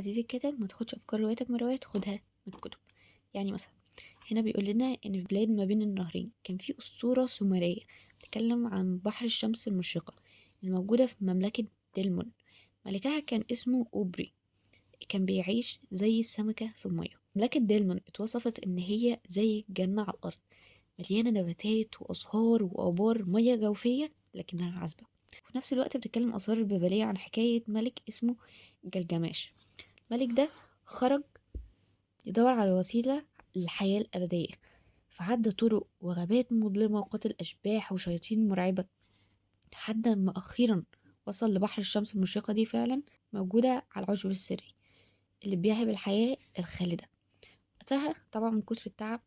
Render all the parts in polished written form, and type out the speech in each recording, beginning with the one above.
عزيزي الكاتب ما تاخدش أفكار روايتك من رواية، خدها من الكتب. يعني مثلا هنا بيقول لنا إن في بلاد ما بين النهرين كان في أسطورة سومرية بتتكلم عن بحر الشمس المشرقة الموجودة في مملكة دلمون. ملكها كان اسمه أوبري، كان بيعيش زي السمكة في المية. مملكة دلمون اتوصفت إن هي زي الجنة على الأرض، مليانة نباتات وأزهار وآبار مياه جوفية لكنها عذبة. وفي نفس الوقت بتتكلم آثار البابلية عن حكاية ملك اسمه جلجماش. الملك ده خرج يدور على وسيلة للحياة الأبدية، فعدى طرق وغابات مظلمة وقتل أشباح وشياطين مرعبة لحد ما أخيرا وصل لبحر الشمس المشرقة دي فعلا موجودة على العشب السري اللي بيهب الحياة الخالدة. وقتها طبعا من كتر التعب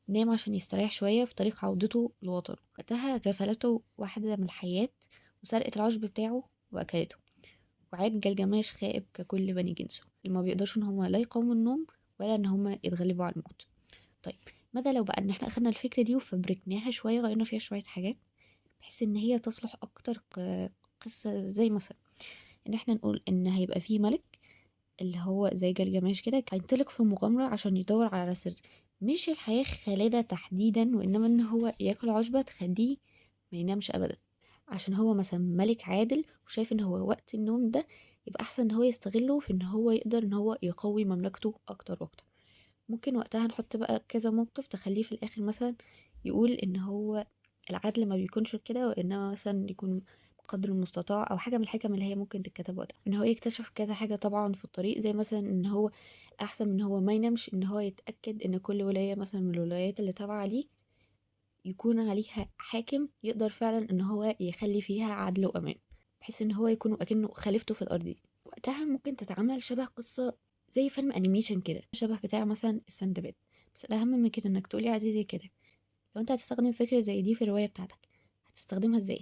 نام عشان يستريح شوية في طريق عودته لوطنه. وقتها غفلته واحدة من الحيات وسرقت العشب بتاعه وأكلته، وعاد جلجماش خائب ككل بني جنسه اللي ما بيقدرش ان هما لا يقاوموا النوم ولا ان هما يتغلبوا على الموت. طيب ماذا لو بقى ان احنا اخدنا الفكرة دي وفبركناها شوية، غيرنا فيها شوية حاجات بحيث ان هي تصلح اكتر قصة، زي مثلا ان احنا نقول ان هيبقى فيه ملك اللي هو زي جلجماش كده هينطلق في مغامرة عشان يدور على سر، مش الحياة خالدة تحديدا، وإنما إن هو ياكل عشبة تخليه ما ينامش أبدا، عشان هو مثلا ملك عادل وشايف إن هو وقت النوم ده يبقى أحسن إن هو يستغله في إن هو يقدر إن هو يقوي مملكته أكتر وأكتر. ممكن وقتها نحط بقى كذا موقف تخليه في الآخر مثلا يقول إن هو العدل ما بيكونش كده، وإنما مثلا يكون بقدر المستطاع، أو حاجة من الحكم اللي هي ممكن تتكتب وقتها إن هو يكتشف كذا حاجة طبعا في الطريق، زي مثلا إن هو أحسن من إن هو ما ينامش، إن هو يتأكد إن كل ولاية مثلا من الولايات اللي تابعة ليه يكون عليها حاكم يقدر فعلا إن هو يخلي فيها عدل وأمان، بحيث إن هو يكون أكنه خليفته في الأرض دي. وقتها ممكن تتعمل شبه قصة زي فيلم أنيميشن كده، شبه بتاع مثلا السندباد. بس الأهم من كده إنك تقولي يا عزيزي كده، لو أنت هتستخدم فكرة زي دي في الرواية بتاعتك هتستخدمها إزاي؟